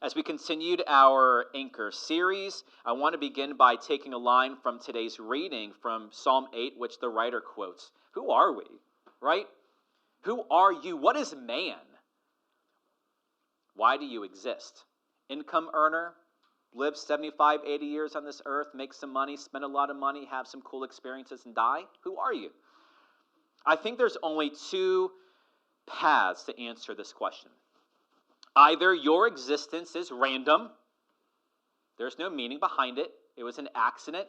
As we continued our Anchor series, I want to begin by taking a line from today's reading from Psalm 8, which the writer quotes. Who are we, right? Who are you? What is man? Why do you exist? Income earner, live 75, 80 years on this earth, make some money, spend a lot of money, have some cool experiences, and die? Who are you? I think there's only two paths to answer this question. Either your existence is random, there's no meaning behind it, it was an accident,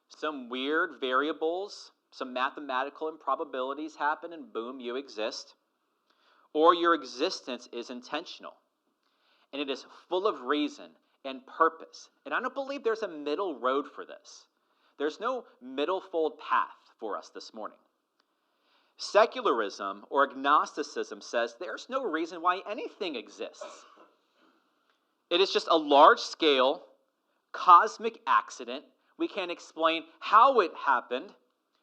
some weird variables, some mathematical improbabilities happen, and boom, you exist. Or your existence is intentional, and it is full of reason and purpose. And I don't believe there's a middle road for this. There's no middle fold path for us this morning. Secularism or agnosticism says there's no reason why anything exists. It is just a large-scale cosmic accident. We can't explain how it happened.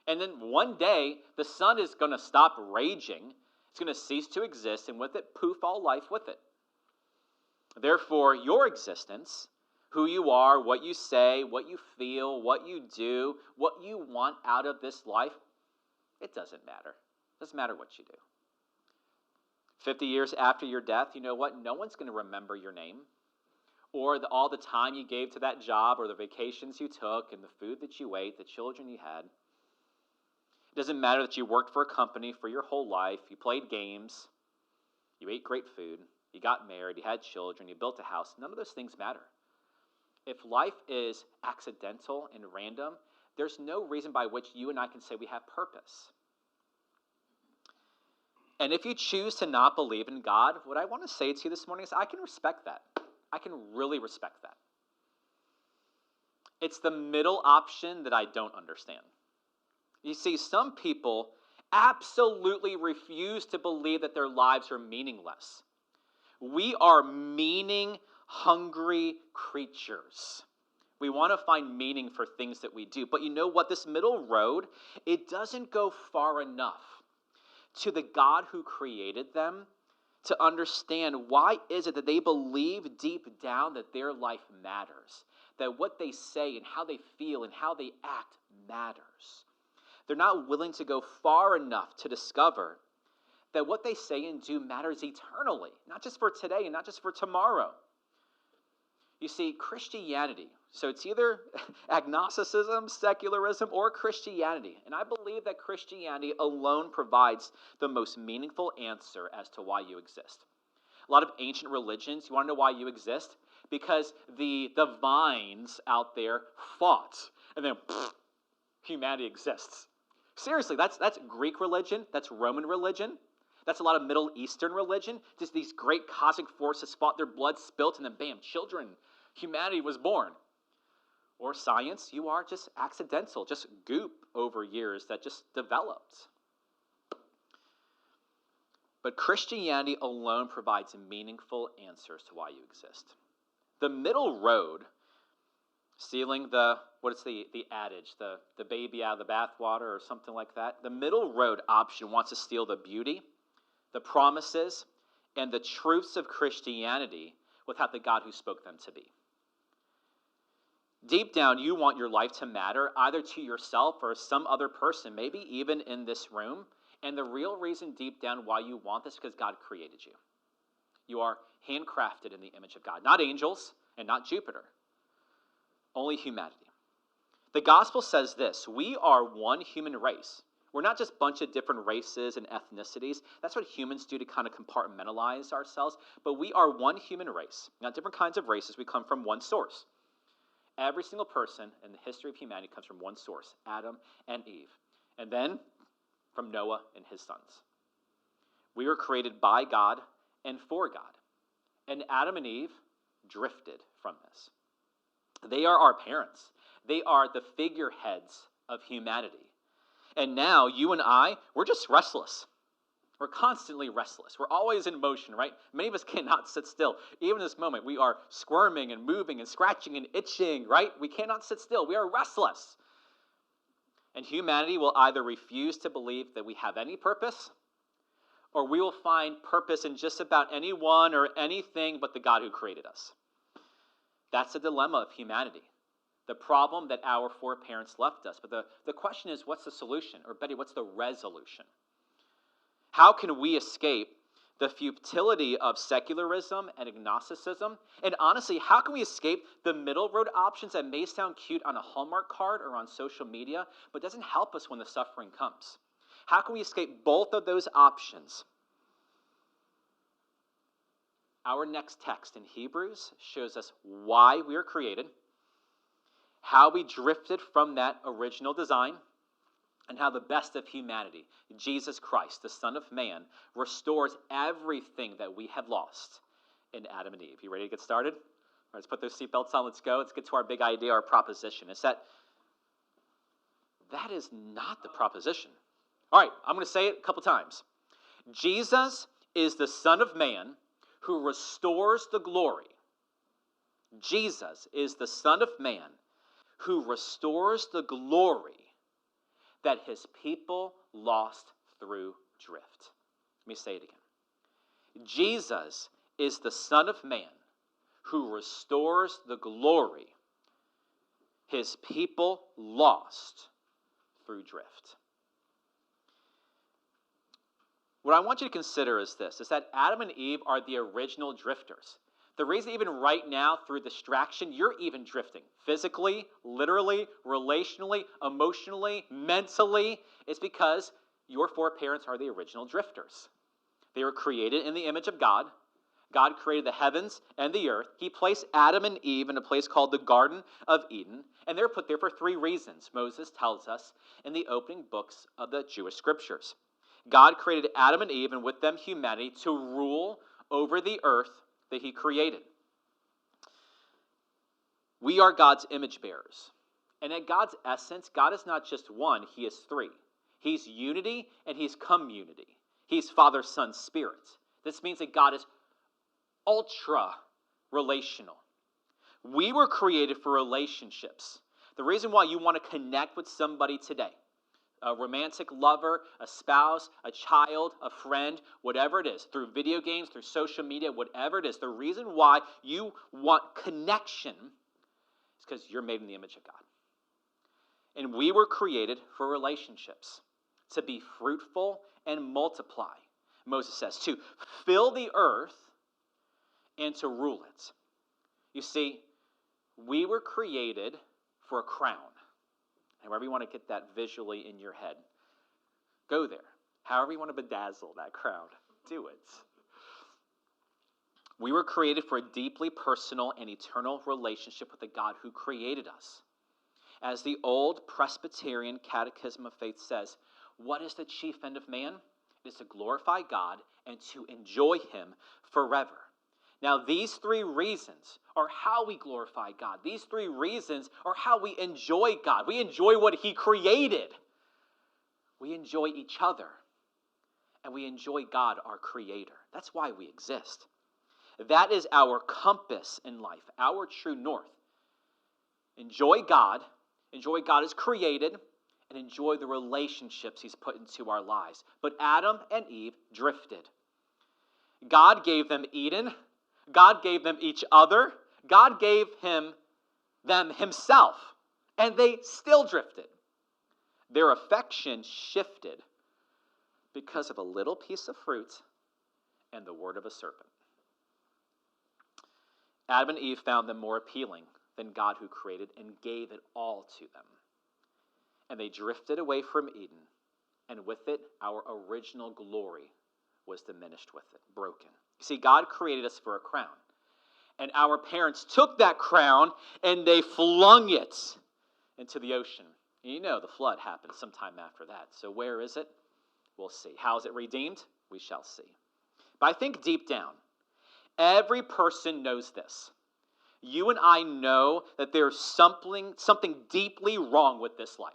And then one day, the sun is going to stop raging. It's going to cease to exist, and with it, poof, all life with it. Therefore, your existence, who you are, what you say, what you feel, what you do, what you want out of this life, it doesn't matter. It doesn't matter what you do. 50 years after your death, you know what? No one's going to remember your name or all the time you gave to that job or the vacations you took and the food that you ate, the children you had. It doesn't matter that you worked for a company for your whole life, you played games, you ate great food, you got married, you had children, you built a house. None of those things matter. If life is accidental and random, there's no reason by which you and I can say we have purpose. And if you choose to not believe in God, what I want to say to you this morning is I can respect that. I can really respect that. It's the middle option that I don't understand. You see, some people absolutely refuse to believe that their lives are meaningless. We are meaning-hungry creatures. We want to find meaning for things that we do. But you know what? This middle road, it doesn't go far enough to the God who created them to understand why is it that they believe deep down that their life matters, that what they say and how they feel and how they act matters. They're not willing to go far enough to discover that what they say and do matters eternally, not just for today and not just for tomorrow. You see, Christianity, so it's either agnosticism, secularism, or Christianity. And I believe that Christianity alone provides the most meaningful answer as to why you exist. A lot of ancient religions, you want to know why you exist? Because the vines out there fought, and then humanity exists. Seriously, that's Greek religion, that's Roman religion. That's a lot of Middle Eastern religion. Just these great cosmic forces fought, their blood spilt, and then bam, children, humanity was born. Or science, you are just accidental, just goop over years that just developed. But Christianity alone provides meaningful answers to why you exist. The middle road, stealing the adage, the baby out of the bathwater or something like that. The middle road option wants to steal the beauty, the promises, and the truths of Christianity without the God who spoke them to be. Deep down, you want your life to matter either to yourself or some other person, maybe even in this room. And the real reason deep down why you want this is because God created you. You are handcrafted in the image of God, not angels and not Jupiter, only humanity. The gospel says this: we are one human race. We're not just a bunch of different races and ethnicities. That's what humans do to kind of compartmentalize ourselves. But we are one human race, not different kinds of races. We come from one source. Every single person in the history of humanity comes from one source, Adam and Eve. And then from Noah and his sons. We were created by God and for God. And Adam and Eve drifted from this. They are our parents. They are the figureheads of humanity. And now you and I, we're just restless. We're constantly restless. We're always in motion, right? Many of us cannot sit still. Even in this moment, we are squirming and moving and scratching and itching, right? We cannot sit still. We are restless. And humanity will either refuse to believe that we have any purpose, or we will find purpose in just about anyone or anything but the God who created us. That's the dilemma of humanity, the problem that our foreparents left us. But the question is, what's the solution? Or Betty, what's the resolution? How can we escape the futility of secularism and agnosticism? And honestly, how can we escape the middle road options that may sound cute on a Hallmark card or on social media, but doesn't help us when the suffering comes? How can we escape both of those options? Our next text in Hebrews shows us why we were created, how we drifted from that original design, and how the best of humanity, Jesus Christ, the Son of Man, restores everything that we have lost in Adam and Eve. You ready to get started? All right, let's put those seatbelts on. Let's go. Let's get to our big idea, our proposition. It's that is not the proposition. All right, I'm going to say it a couple times. Jesus is the Son of Man who restores the glory. Jesus is the Son of Man who restores the glory that his people lost through drift. Let me say it again. Jesus is the Son of Man who restores the glory his people lost through drift. What I want you to consider is this, is that Adam and Eve are the original drifters. The reason even right now, through distraction, you're even drifting. Physically, literally, relationally, emotionally, mentally, is because your foreparents are the original drifters. They were created in the image of God. God created the heavens and the earth. He placed Adam and Eve in a place called the Garden of Eden, and they're put there for 3 reasons, Moses tells us in the opening books of the Jewish scriptures. God created Adam and Eve, and with them humanity, to rule over the earth that he created. We are God's image bearers. And at God's essence, God is not just one, he is 3. He's unity and he's community. He's Father, Son, Spirit. This means that God is ultra relational. We were created for relationships. The reason why you want to connect with somebody today, a romantic lover, a spouse, a child, a friend, whatever it is, through video games, through social media, whatever it is, the reason why you want connection is because you're made in the image of God. And we were created for relationships, to be fruitful and multiply. Moses says, to fill the earth and to rule it. You see, we were created for a crown. However you want to get that visually in your head, go there. However you want to bedazzle that crown, do it. We were created for a deeply personal and eternal relationship with the God who created us. As the old Presbyterian Catechism of Faith says, what is the chief end of man? It is to glorify God and to enjoy him forever. Now, these 3 reasons are how we glorify God. These 3 reasons are how we enjoy God. We enjoy what he created. We enjoy each other. And we enjoy God, our creator. That's why we exist. That is our compass in life, our true north. Enjoy God as created, and enjoy the relationships he's put into our lives. But Adam and Eve drifted. God gave them Eden. God gave them each other. God gave them himself. And they still drifted. Their affection shifted because of a little piece of fruit and the word of a serpent. Adam and Eve found them more appealing than God who created and gave it all to them. And they drifted away from Eden, and with it, our original glory was diminished with it, broken. You see, God created us for a crown. And our parents took that crown and they flung it into the ocean. And you know the flood happened sometime after that. So where is it? We'll see. How is it redeemed? We shall see. But I think deep down, every person knows this. You and I know that there's something deeply wrong with this life.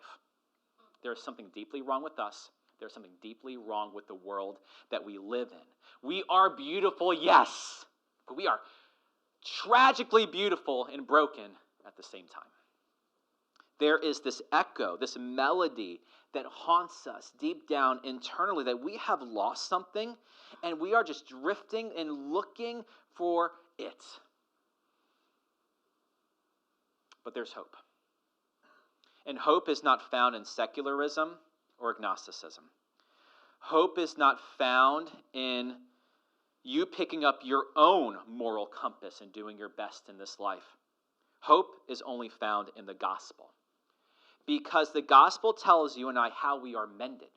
There's something deeply wrong with us. There's something deeply wrong with the world that we live in. We are beautiful, yes, but we are tragically beautiful and broken at the same time. There is this echo, this melody that haunts us deep down internally, that we have lost something and we are just drifting and looking for it. But there's hope. And hope is not found in secularism or agnosticism. Hope is not found in you picking up your own moral compass and doing your best in this life. Hope is only found in the gospel. Because the gospel tells you and I how we are mended.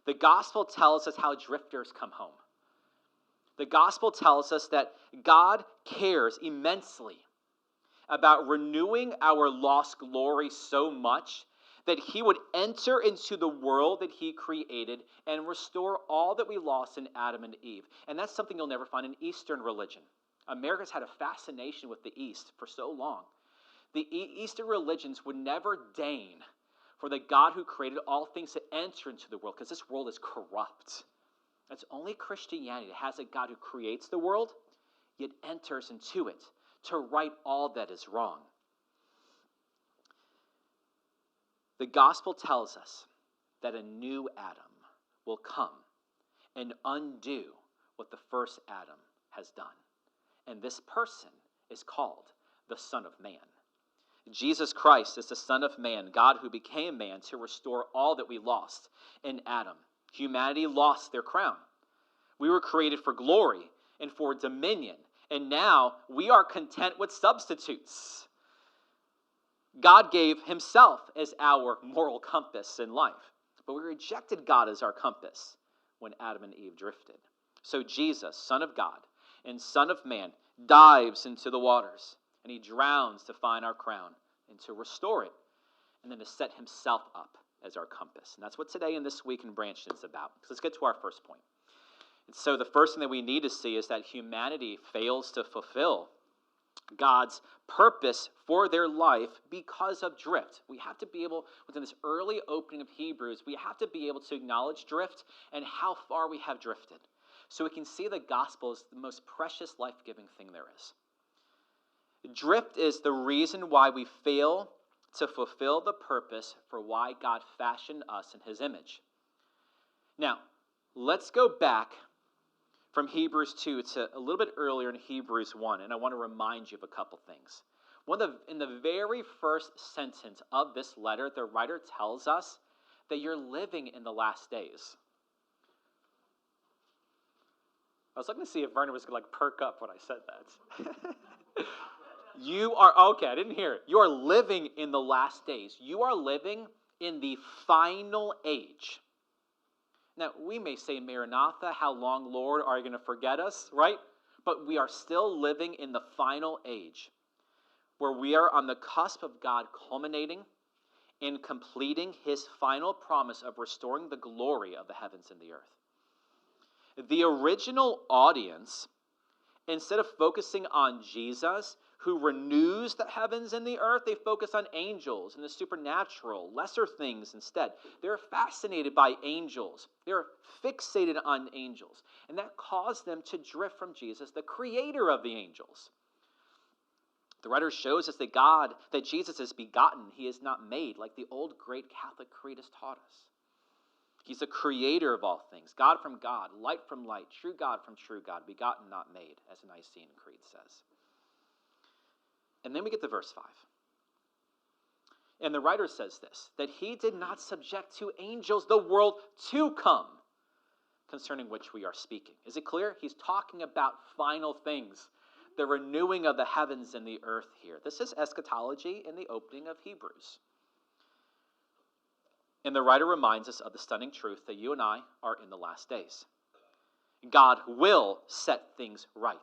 The gospel tells us how drifters come home. The gospel tells us that God cares immensely about renewing our lost glory so much that he would enter into the world that he created and restore all that we lost in Adam and Eve. And that's something you'll never find in Eastern religion. America's had a fascination with the East for so long. The Eastern religions would never deign for the God who created all things to enter into the world, because this world is corrupt. It's only Christianity that has a God who creates the world, yet enters into it to right all that is wrong. The gospel tells us that a new Adam will come and undo what the first Adam has done. And this person is called the Son of Man. Jesus Christ is the Son of Man, God who became man to restore all that we lost in Adam. Humanity lost their crown. We were created for glory and for dominion, and now we are content with substitutes. God gave himself as our moral compass in life, but we rejected God as our compass when Adam and Eve drifted. So Jesus, Son of God and Son of Man, dives into the waters, and he drowns to find our crown and to restore it, and then to set himself up as our compass. And that's what today and this week in Branchton is about. So let's get to our first point. And so the first thing that we need to see is that humanity fails to fulfill God's purpose for their life because of drift. We have to be able, within this early opening of Hebrews, we have to be able to acknowledge drift and how far we have drifted, so we can see the gospel is the most precious, life-giving thing there is. Drift is the reason why we fail to fulfill the purpose for why God fashioned us in his image. Now, let's go back from Hebrews 2 to a little bit earlier in Hebrews 1, and I want to remind you of a couple things. In the very first sentence of this letter, the writer tells us that you're living in the last days. I was looking to see if Vernon was going to perk up when I said that. Okay, I didn't hear it. You are living in the last days. You are living in the final age. Now, we may say, Maranatha, how long, Lord, are you going to forget us, right? But we are still living in the final age, where we are on the cusp of God culminating and completing his final promise of restoring the glory of the heavens and the earth. The original audience, instead of focusing on Jesus, who renews the heavens and the earth, they focus on angels and the supernatural, lesser things instead. They're fascinated by angels. They're fixated on angels. And that caused them to drift from Jesus, the creator of the angels. The writer shows us that Jesus is begotten. He is not made, like the old great Catholic creed has taught us. He's the creator of all things, God from God, light from light, true God from true God, begotten, not made, as the Nicene Creed says. And then we get to verse 5. And the writer says this, that he did not subject to angels the world to come, concerning which we are speaking. Is it clear? He's talking about final things, the renewing of the heavens and the earth here. This is eschatology in the opening of Hebrews. And the writer reminds us of the stunning truth that you and I are in the last days. God will set things right.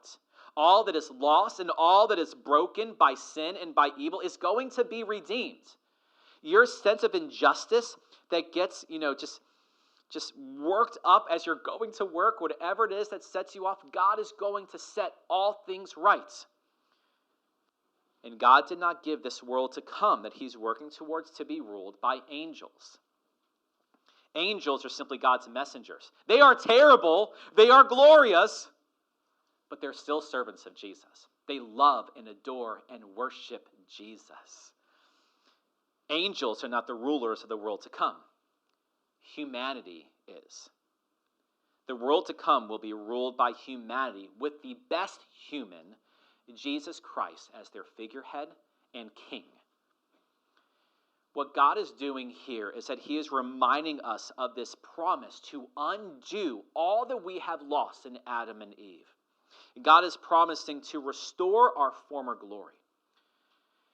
All that is lost and all that is broken by sin and by evil is going to be redeemed. Your sense of injustice that gets, just worked up as you're going to work, whatever it is that sets you off, God is going to set all things right. And God did not give this world to come that he's working towards to be ruled by angels. Angels are simply God's messengers. They are terrible, they are glorious, but they're still servants of Jesus. They love and adore and worship Jesus. Angels are not the rulers of the world to come. Humanity is. The world to come will be ruled by humanity with the best human, Jesus Christ, as their figurehead and king. What God is doing here is that he is reminding us of this promise to undo all that we have lost in Adam and Eve. God is promising to restore our former glory.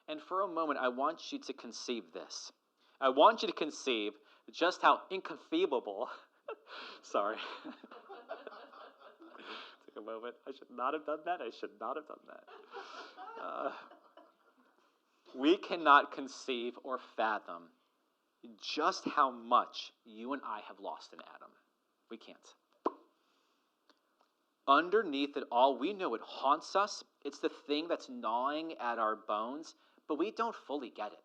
And for a moment, I want you to conceive this. I want you to conceive just how inconceivable, sorry. Take a moment. I should not have done that. We cannot conceive or fathom just how much you and I have lost in Adam. We can't. Underneath it all, we know it haunts us. It's the thing that's gnawing at our bones, but we don't fully get it.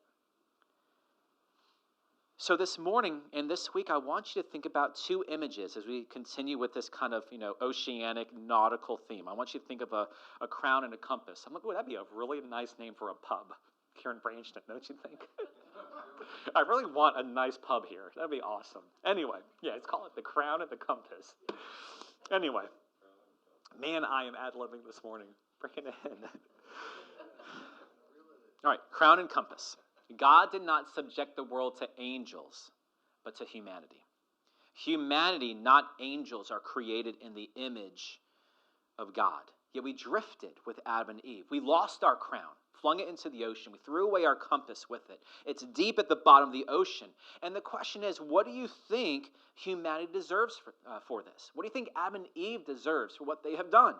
So this morning and this week, I want you to think about two images as we continue with this kind of, oceanic nautical theme. I want you to think of a crown and a compass. I'm like, that'd be a really nice name for a pub here in Branchton, don't you think? I really want a nice pub here. That'd be awesome. Anyway, let's call it the crown and the compass. Anyway, man, I am ad-libbing this morning. Bring it in. All right, crown and compass. God did not subject the world to angels, but to humanity. Humanity, not angels, are created in the image of God. Yet we drifted with Adam and Eve. We lost our crown, flung it into the ocean. We threw away our compass with it. It's deep at the bottom of the ocean. And the question is, what do you think humanity deserves for this? What do you think Adam and Eve deserves for what they have done?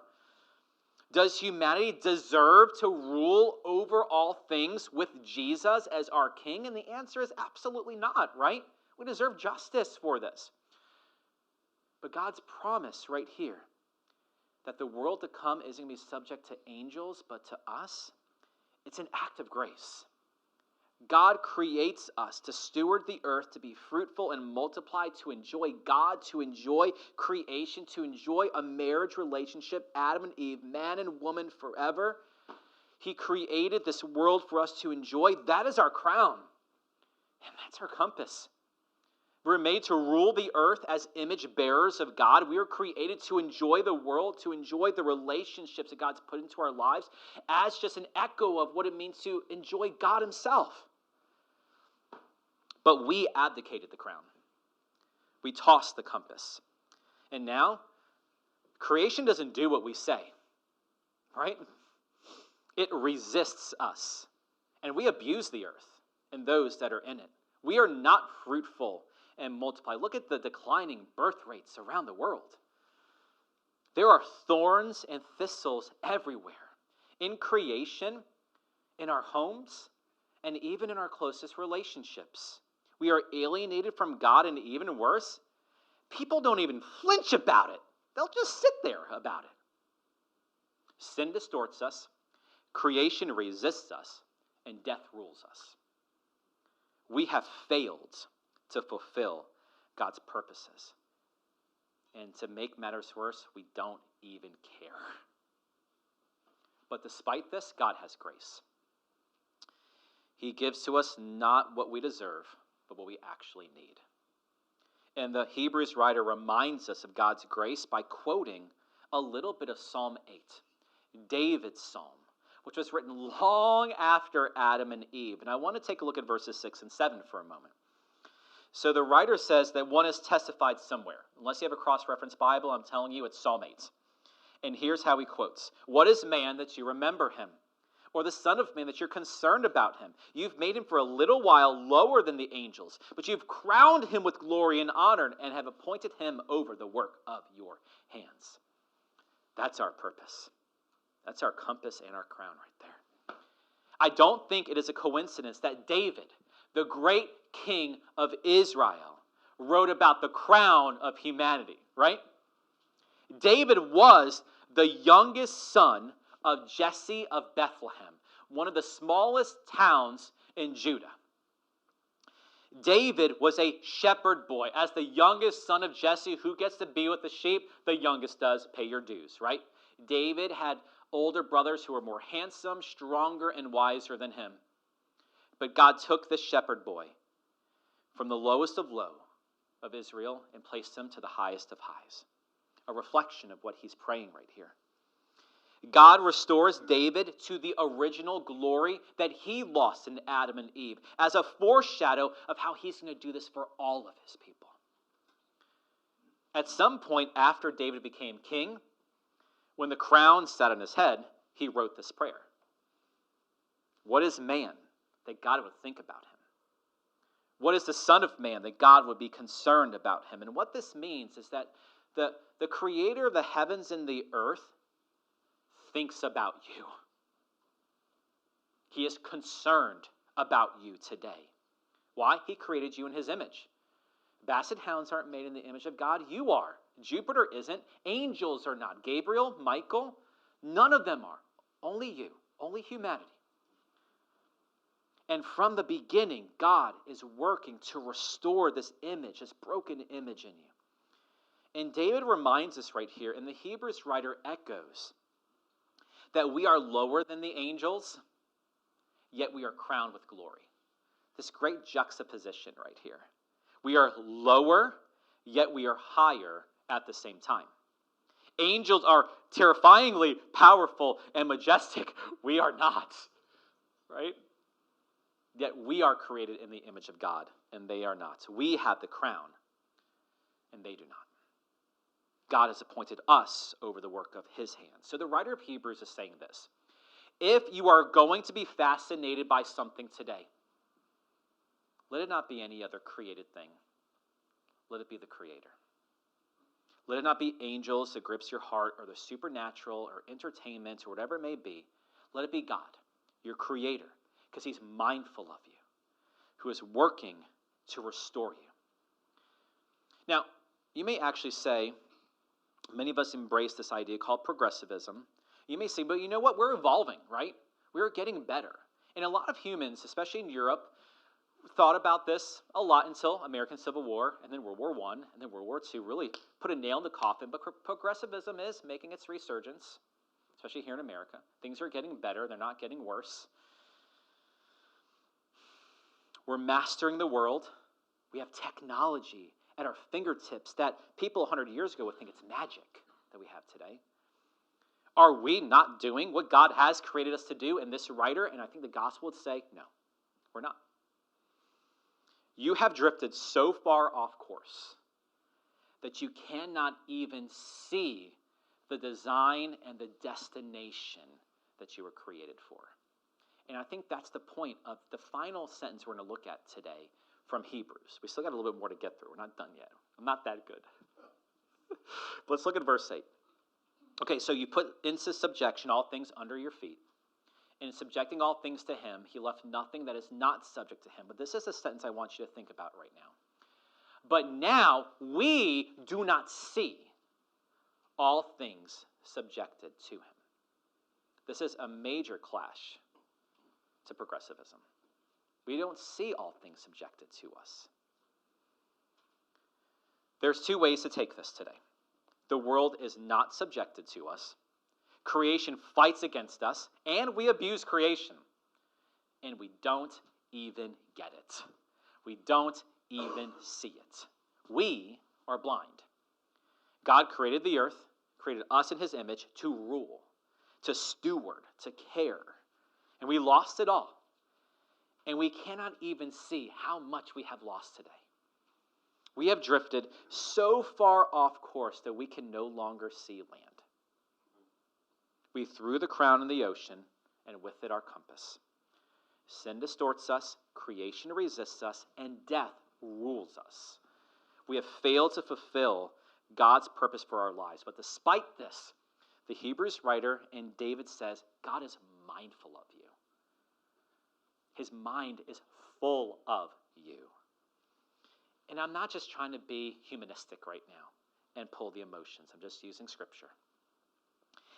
Does humanity deserve to rule over all things with Jesus as our king? And the answer is absolutely not, right? We deserve justice for this. But God's promise right here, that the world to come isn't going to be subject to angels, but to us, it's an act of grace. God creates us to steward the earth, to be fruitful and multiply, to enjoy God, to enjoy creation, to enjoy a marriage relationship, Adam and Eve, man and woman forever. He created this world for us to enjoy. That is our crown, and that's our compass. We're made to rule the earth as image bearers of God. We are created to enjoy the world, to enjoy the relationships that God's put into our lives as just an echo of what it means to enjoy God himself. But we abdicated the crown. We tossed the compass. And now, creation doesn't do what we say, right? It resists us. And we abuse the earth and those that are in it. We are not fruitful and multiply. Look at the declining birth rates around the world. There are thorns and thistles everywhere. In creation, in our homes, and even in our closest relationships. We are alienated from God, and even worse, people don't even flinch about it. They'll just sit there about it. Sin distorts us, creation resists us, and death rules us. We have failed to fulfill God's purposes. And to make matters worse, we don't even care. But despite this, God has grace. He gives to us not what we deserve, but what we actually need. And the Hebrews writer reminds us of God's grace by quoting a little bit of Psalm 8, David's psalm, which was written long after Adam and Eve. And I want to take a look at verses 6 and 7 for a moment. So the writer says that one is testified somewhere. Unless you have a cross-reference Bible, I'm telling you, it's Psalm 8. And here's how he quotes. What is man that you remember him? Or the son of man that you're concerned about him? You've made him for a little while lower than the angels, but you've crowned him with glory and honor and have appointed him over the work of your hands. That's our purpose. That's our compass and our crown right there. I don't think it is a coincidence that David, the great king of Israel, wrote about the crown of humanity, right? David was the youngest son of Jesse of Bethlehem, one of the smallest towns in Judah. David was a shepherd boy. As the youngest son of Jesse, who gets to be with the sheep? The youngest does. Pay your dues, right? David had older brothers who were more handsome, stronger, and wiser than him. But God took this shepherd boy from the lowest of low of Israel and placed him to the highest of highs. A reflection of what he's praying right here. God restores David to the original glory that he lost in Adam and Eve as a foreshadow of how he's going to do this for all of his people. At some point after David became king, when the crown sat on his head, he wrote this prayer. What is man that God would think about him? What is the Son of Man that God would be concerned about him? And what this means is that the creator of the heavens and the earth thinks about you. He is concerned about you today. Why? He created you in his image. Basset hounds aren't made in the image of God. You are. Jupiter isn't. Angels are not. Gabriel, Michael, none of them are. Only you. Only humanity. And from the beginning, God is working to restore this image, this broken image in you. And David reminds us right here, and the Hebrews writer echoes, that we are lower than the angels, yet we are crowned with glory. This great juxtaposition right here. We are lower, yet we are higher at the same time. Angels are terrifyingly powerful and majestic. We are not, right? Yet we are created in the image of God, and they are not. We have the crown, and they do not. God has appointed us over the work of his hands. So the writer of Hebrews is saying this. If you are going to be fascinated by something today, let it not be any other created thing. Let it be the Creator. Let it not be angels that grips your heart or the supernatural or entertainment or whatever it may be. Let it be God, your Creator, because he's mindful of you, who is working to restore you. Now, you may actually say, many of us embrace this idea called progressivism. You may say, but you know what? We're evolving, right? We're getting better. And a lot of humans, especially in Europe, thought about this a lot until American Civil War, and then World War I, and then World War II really put a nail in the coffin. But progressivism is making its resurgence, especially here in America. Things are getting better. They're not getting worse. We're mastering the world. We have technology at our fingertips that people 100 years ago would think it's magic that we have today. Are we not doing what God has created us to do? And this writer, and I think the gospel would say, no, we're not. You have drifted so far off course that you cannot even see the design and the destination that you were created for. And I think that's the point of the final sentence we're going to look at today from Hebrews. We still got a little bit more to get through. We're not done yet. I'm not that good. But let's look at verse 8. Okay, so you put into subjection all things under your feet. And in subjecting all things to him, he left nothing that is not subject to him. But this is a sentence I want you to think about right now. But now we do not see all things subjected to him. This is a major clash to progressivism. We don't see all things subjected to us. There's two ways to take this today. The world is not subjected to us. Creation fights against us, and we abuse creation. And we don't even get it. We don't even see it. We are blind. God created the earth, created us in his image to rule, to steward, to care. And we lost it all. And we cannot even see how much we have lost today. We have drifted so far off course that we can no longer see land. We threw the crown in the ocean, and with it our compass. Sin distorts us, creation resists us, and death rules us. We have failed to fulfill God's purpose for our lives. But despite this, the Hebrews writer and David says, God is mindful of you. His mind is full of you. And I'm not just trying to be humanistic right now and pull the emotions. I'm just using scripture.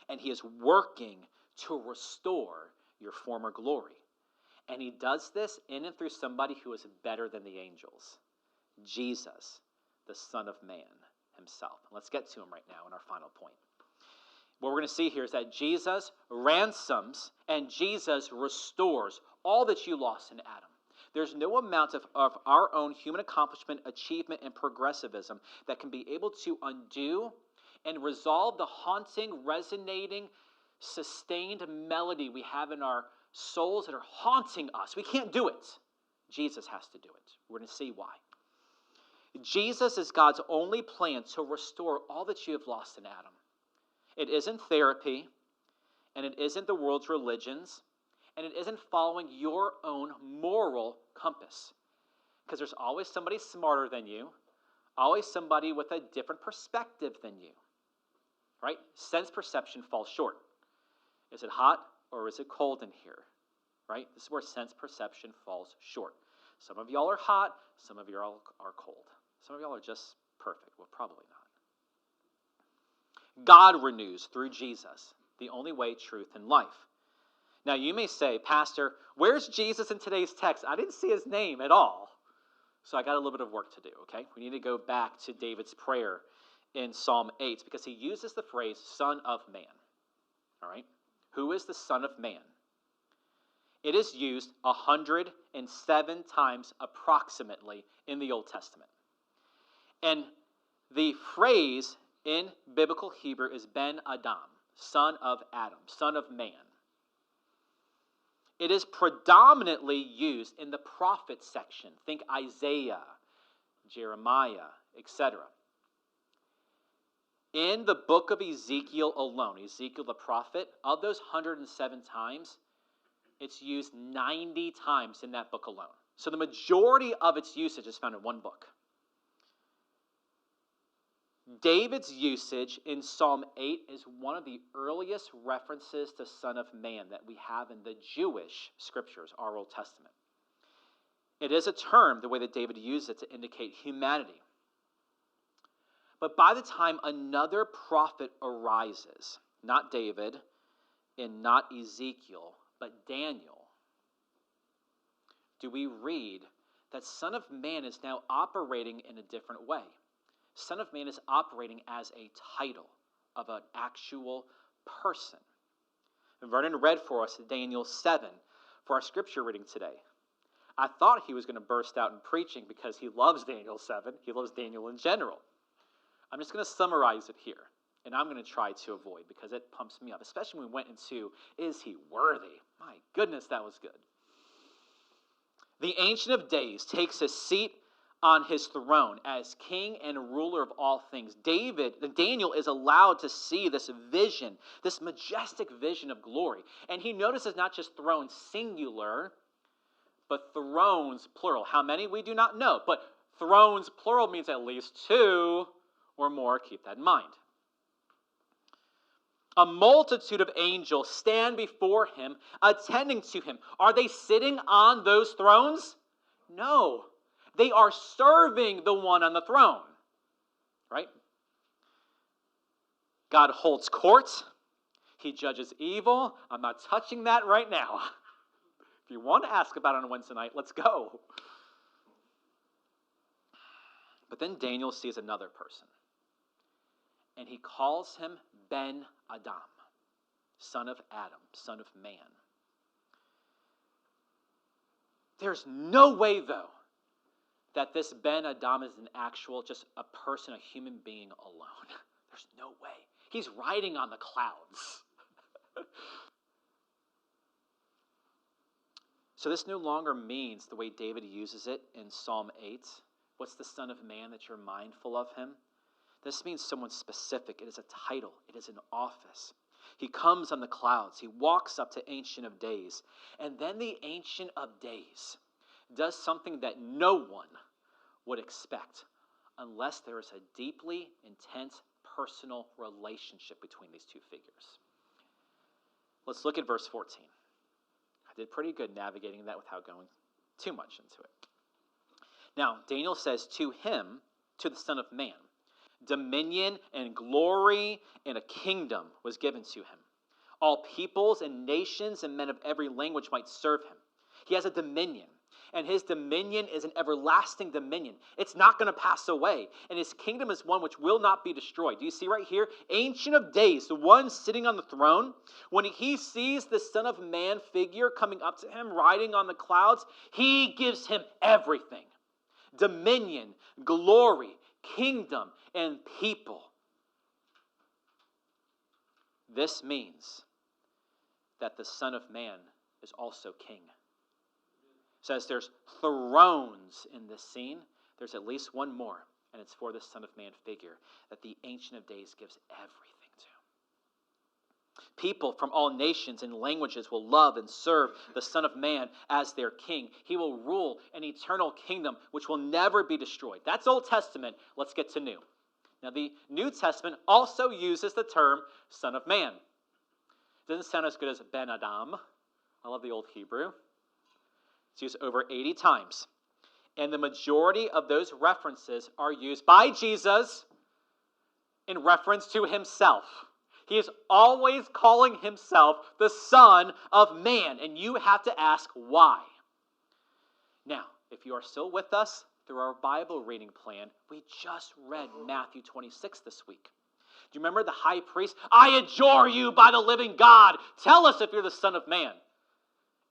And he is working to restore your former glory. And he does this in and through somebody who is better than the angels. Jesus, the Son of Man himself. And let's get to him right now in our final point. What we're going to see here is that Jesus ransoms and Jesus restores all that you lost in Adam. There's no amount of our own human accomplishment, achievement, and progressivism that can be able to undo and resolve the haunting, resonating, sustained melody we have in our souls that are haunting us. We can't do it. Jesus has to do it. We're going to see why. Jesus is God's only plan to restore all that you have lost in Adam. It isn't therapy, and it isn't the world's religions, and it isn't following your own moral compass. Because there's always somebody smarter than you, always somebody with a different perspective than you. Right? Sense perception falls short. Is it hot or is it cold in here? Right? This is where sense perception falls short. Some of y'all are hot, some of y'all are cold. Some of y'all are just perfect. Well, probably not. God renews through Jesus, the only way, truth, and life. Now, you may say, Pastor, where's Jesus in today's text? I didn't see his name at all. So I got a little bit of work to do, okay? We need to go back to David's prayer in Psalm 8 because he uses the phrase, Son of Man. All right? Who is the Son of Man? It is used 107 times approximately in the Old Testament. And the phrase in biblical Hebrew is Ben Adam, son of Adam, son of man. It is predominantly used in the prophet section. Think Isaiah, Jeremiah, etc. In the book of Ezekiel alone, Ezekiel the prophet, of those 107 times, it's used 90 times in that book alone. So the majority of its usage is found in one book. David's usage in Psalm 8 is one of the earliest references to Son of Man that we have in the Jewish scriptures, our Old Testament. It is a term, the way that David used it, to indicate humanity. But by the time another prophet arises, not David and not Ezekiel, but Daniel, do we read that Son of Man is now operating in a different way. Son of Man is operating as a title of an actual person. And Vernon read for us Daniel 7 for our scripture reading today. I thought he was going to burst out in preaching because he loves Daniel 7. He loves Daniel in general. I'm just going to summarize it here, and I'm going to try to avoid because it pumps me up, especially when we went into, is he worthy? My goodness, that was good. The Ancient of Days takes a seat on his throne as king and ruler of all things. Daniel is allowed to see this vision, this majestic vision of glory. And he notices not just thrones singular, but thrones plural. How many? We do not know. But thrones plural means at least two or more. Keep that in mind. A multitude of angels stand before him, attending to him. Are they sitting on those thrones? No. They are serving the one on the throne. Right? God holds court. He judges evil. I'm not touching that right now. If you want to ask about it on Wednesday night, let's go. But then Daniel sees another person. And he calls him Ben Adam, son of Adam, son of man. There's no way, though, that this Ben Adam is an actual, just a person, a human being alone. There's no way. He's riding on the clouds. So this no longer means the way David uses it in Psalm 8. What's the Son of Man that you're mindful of him? This means someone specific. It is a title. It is an office. He comes on the clouds. He walks up to Ancient of Days. And then the Ancient of Days does something that no one would expect unless there is a deeply intense personal relationship between these two figures. Let's look at verse 14. I did pretty good navigating that without going too much into it. Now, Daniel says to him, to the Son of Man, dominion and glory and a kingdom was given to him. All peoples and nations and men of every language might serve him. He has a dominion, and his dominion is an everlasting dominion. It's not going to pass away, and his kingdom is one which will not be destroyed. Do you see right here? Ancient of Days, the one sitting on the throne, when he sees the Son of Man figure coming up to him, riding on the clouds, he gives him everything. Dominion, glory, kingdom, and people. This means that the Son of Man is also king. It says there's thrones in this scene. There's at least one more, and it's for the Son of Man figure that the Ancient of Days gives everything to. People from all nations and languages will love and serve the Son of Man as their king. He will rule an eternal kingdom which will never be destroyed. That's Old Testament. Let's get to New. Now, the New Testament also uses the term Son of Man. It doesn't sound as good as Ben Adam. I love the Old Hebrew. It's used over 80 times. And the majority of those references are used by Jesus in reference to himself. He is always calling himself the Son of Man. And you have to ask why. Now, if you are still with us through our Bible reading plan, we just read Matthew 26 this week. Do you remember the high priest? I adjure you by the living God. Tell us if you're the Son of Man.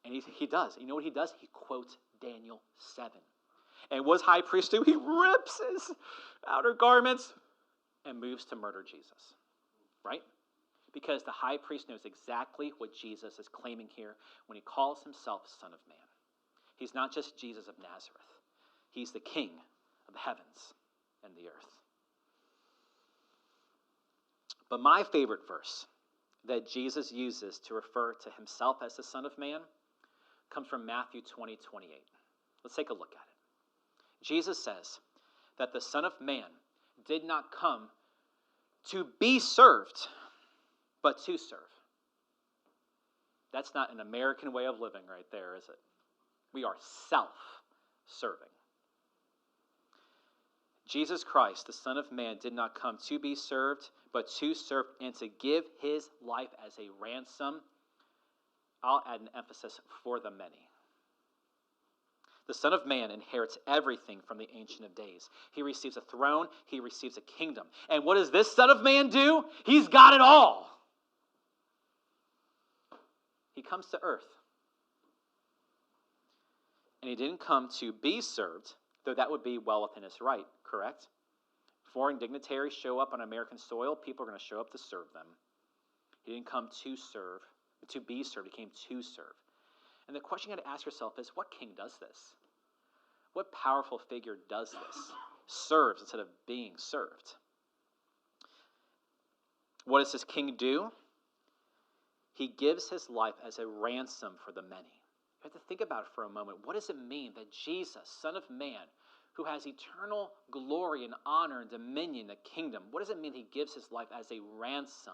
And he does. You know what he does? He quotes Daniel 7. And what does high priest do? He rips his outer garments and moves to murder Jesus. Right? Because the high priest knows exactly what Jesus is claiming here when he calls himself Son of Man. He's not just Jesus of Nazareth. He's the King of the heavens and the earth. But my favorite verse that Jesus uses to refer to himself as the Son of Man comes from Matthew 20:28. Let's take a look at it. Jesus says that the Son of Man did not come to be served, but to serve. That's not an American way of living right there, is it? We are self-serving. Jesus Christ, the Son of Man, did not come to be served, but to serve and to give his life as a ransom. I'll add an emphasis for the many. The Son of Man inherits everything from the Ancient of Days. He receives a throne. He receives a kingdom. And what does this Son of Man do? He's got it all. He comes to earth. And he didn't come to be served, though that would be well within his right, correct? Foreign dignitaries show up on American soil, people are going to show up to serve them. He didn't come to serve, but to be served. He came to serve. And the question you got to ask yourself is, what king does this? What powerful figure does this? Serves instead of being served. What does this king do? He gives his life as a ransom for the many. You have to think about it for a moment. What does it mean that Jesus, Son of Man, who has eternal glory and honor and dominion, the kingdom, what does it mean he gives his life as a ransom?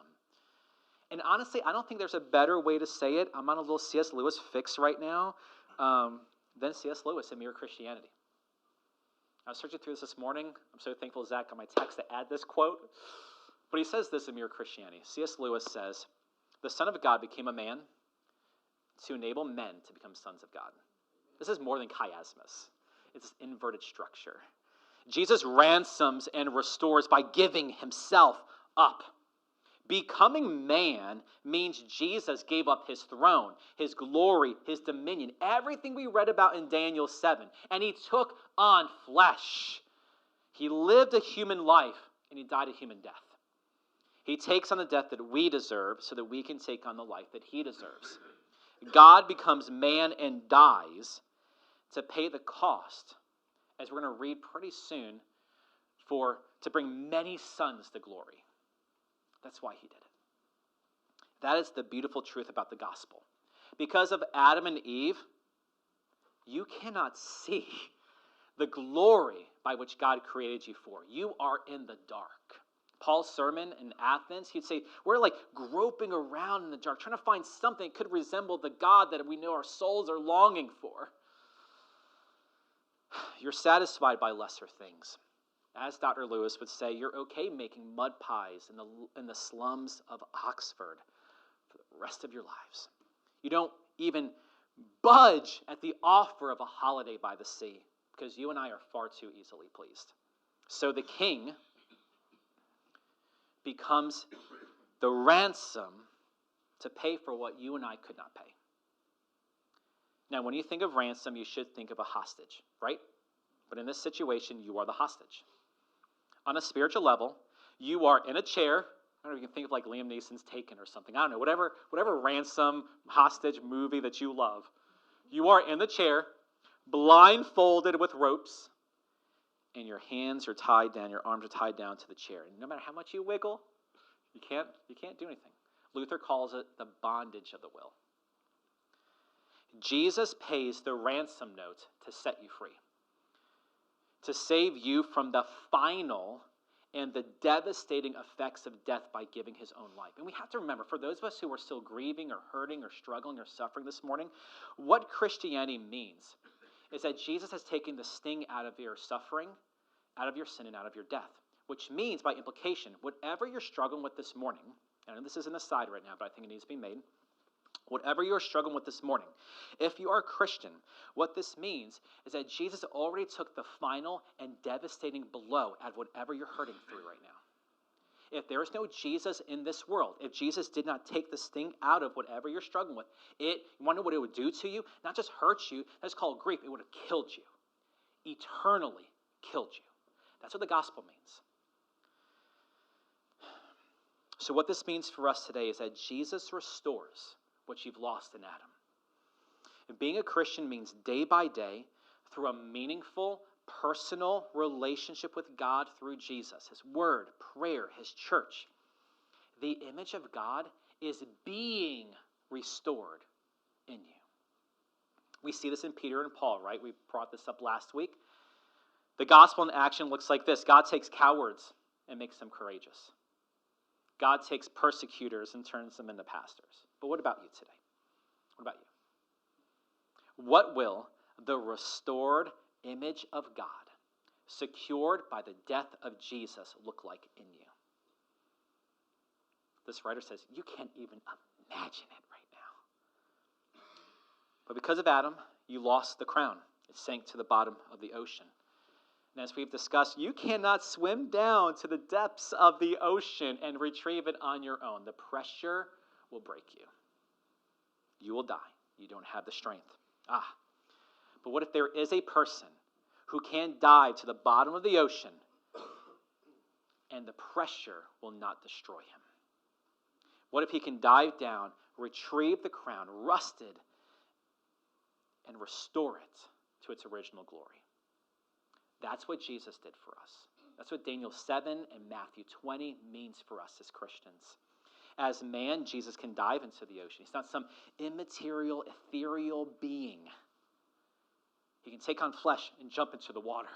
And honestly, I don't think there's a better way to say it. I'm on a little C.S. Lewis fix right now than C.S. Lewis in Mere Christianity. I was searching through this morning. I'm so thankful Zach got my text to add this quote. But he says this in Mere Christianity. C.S. Lewis says, the Son of God became a man to enable men to become sons of God. This is more than chiasmus. It's inverted structure. Jesus ransoms and restores by giving himself up. Becoming man means Jesus gave up his throne, his glory, his dominion, everything we read about in Daniel 7, and he took on flesh. He lived a human life, and he died a human death. He takes on the death that we deserve so that we can take on the life that he deserves. God becomes man and dies to pay the cost, as we're going to read pretty soon, to bring many sons to glory. That's why he did it. That is the beautiful truth about the gospel. Because of Adam and Eve, you cannot see the glory by which God created you for. You are in the dark. Paul's sermon in Athens, he'd say, we're like groping around in the dark, trying to find something that could resemble the God that we know our souls are longing for. You're satisfied by lesser things. As Dr. Lewis would say, you're okay making mud pies in the slums of Oxford for the rest of your lives. You don't even budge at the offer of a holiday by the sea because you and I are far too easily pleased. So the king becomes the ransom to pay for what you and I could not pay. Now, when you think of ransom, you should think of a hostage, right? But in this situation, you are the hostage. On a spiritual level, you are in a chair don't know, you can think of like Liam Neeson's Taken or something. I don't know, whatever ransom hostage movie that you love. You are in the chair, blindfolded with ropes, and your hands are tied down, your arms are tied down to the chair. And no matter how much you wiggle, you can't do anything. Luther calls it the bondage of the will. Jesus pays the ransom note to set you free, to save you from the final and the devastating effects of death by giving his own life. And we have to remember, for those of us who are still grieving or hurting or struggling or suffering this morning, what Christianity means is that Jesus has taken the sting out of your suffering, out of your sin, and out of your death, which means, by implication, whatever you're struggling with this morning, and this is an aside right now, but I think it needs to be made, whatever you're struggling with this morning, if you are a Christian, what this means is that Jesus already took the final and devastating blow at whatever you're hurting through right now. If there is no Jesus in this world, if Jesus did not take the sting out of whatever you're struggling with, you want to know what it would do to you? Not just hurt you, that's called grief. It would have killed you, eternally killed you. That's what the gospel means. So what this means for us today is that Jesus restores what you've lost in Adam. And being a Christian means day by day, through a meaningful, personal relationship with God through Jesus, his word, prayer, his church, the image of God is being restored in you. We see this in Peter and Paul, right? We brought this up last week. The gospel in action looks like this. God takes cowards and makes them courageous. God takes persecutors and turns them into pastors. But what about you today? What about you? What will the restored image of God, secured by the death of Jesus, look like in you? This writer says, you can't even imagine it right now. But because of Adam, you lost the crown. It sank to the bottom of the ocean. And as we've discussed, you cannot swim down to the depths of the ocean and retrieve it on your own. The pressure will break you. You will die. You don't have the strength. But what if there is a person who can dive to the bottom of the ocean and the pressure will not destroy him? What if he can dive down, retrieve the crown, rusted, and restore it to its original glory? That's what Jesus did for us. That's what Daniel 7 and Matthew 20 means for us as Christians. As man, Jesus can dive into the ocean. He's not some immaterial, ethereal being. He can take on flesh and jump into the water.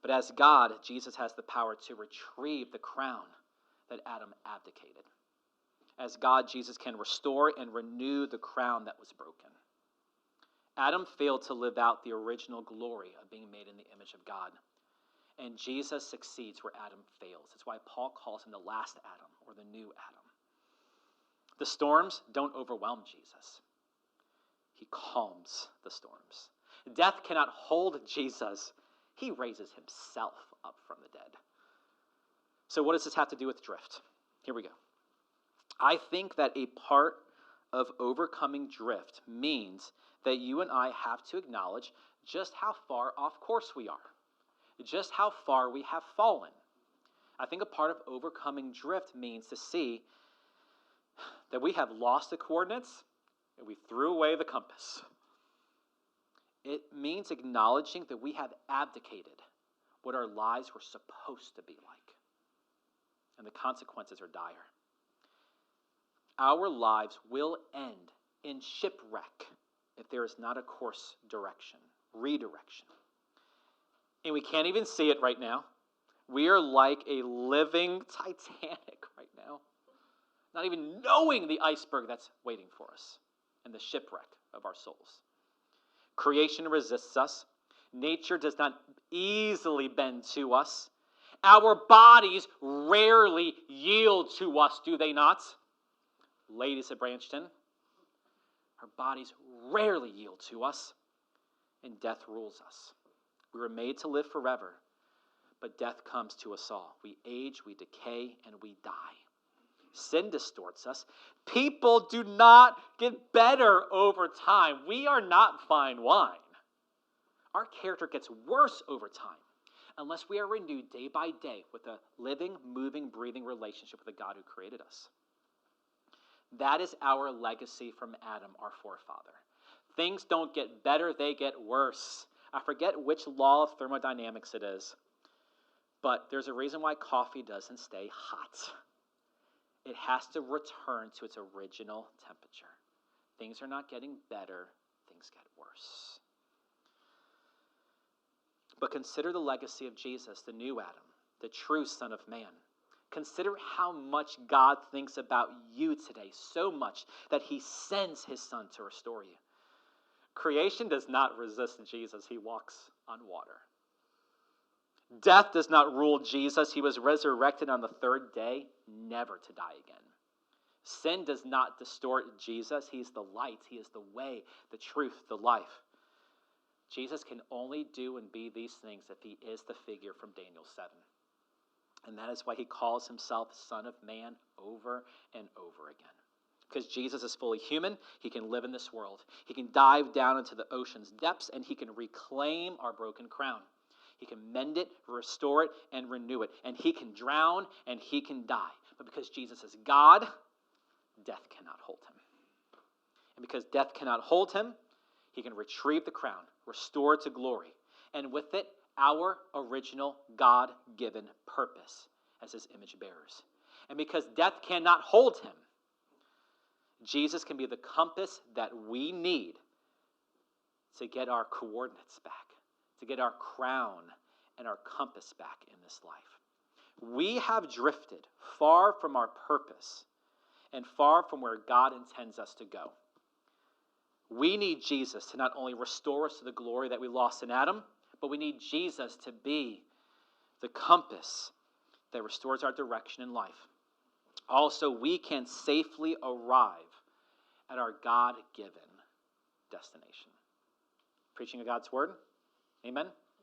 But as God, Jesus has the power to retrieve the crown that Adam abdicated. As God, Jesus can restore and renew the crown that was broken. Adam failed to live out the original glory of being made in the image of God. And Jesus succeeds where Adam fails. That's why Paul calls him the last Adam or the new Adam. The storms don't overwhelm Jesus. He calms the storms. Death cannot hold Jesus. He raises himself up from the dead. So what does this have to do with drift? Here we go. I think that a part of overcoming drift means that you and I have to acknowledge just how far off course we are, just how far we have fallen. I think a part of overcoming drift means to see that we have lost the coordinates and we threw away the compass. It means acknowledging that we have abdicated what our lives were supposed to be like, and the consequences are dire. Our lives will end in shipwreck if there is not a course direction, redirection. And we can't even see it right now. We are like a living Titanic right now, not even knowing the iceberg that's waiting for us and the shipwreck of our souls. Creation resists us. Nature does not easily bend to us. Our bodies rarely yield to us, do they not? Ladies at Branchton, our bodies rarely yield to us, and death rules us. We were made to live forever, but death comes to us all. We age, we decay, and we die. Sin distorts us. People do not get better over time. We are not fine wine. Our character gets worse over time unless we are renewed day by day with a living, moving, breathing relationship with the God who created us. That is our legacy from Adam, our forefather. Things don't get better, they get worse. I forget which law of thermodynamics it is, but there's a reason why coffee doesn't stay hot. It has to return to its original temperature. Things are not getting better, things get worse. But consider the legacy of Jesus, the new Adam, the true Son of Man. Consider how much God thinks about you today, so much that he sends his Son to restore you. Creation does not resist Jesus. He walks on water. Death does not rule Jesus. He was resurrected on the third day, never to die again. Sin does not distort Jesus. He is the light. He is the way, the truth, the life. Jesus can only do and be these things if he is the figure from Daniel 7. And that is why he calls himself Son of Man over and over again. Because Jesus is fully human, he can live in this world. He can dive down into the ocean's depths, and he can reclaim our broken crown. He can mend it, restore it, and renew it. And he can drown, and he can die. But because Jesus is God, death cannot hold him. And because death cannot hold him, he can retrieve the crown, restore it to glory, and with it, our original God-given purpose as his image bearers. And because death cannot hold him, Jesus can be the compass that we need to get our coordinates back, to get our crown and our compass back in this life. We have drifted far from our purpose and far from where God intends us to go. We need Jesus to not only restore us to the glory that we lost in Adam, but we need Jesus to be the compass that restores our direction in life. Also, we can safely arrive at our God-given destination. Preaching of God's word. Amen.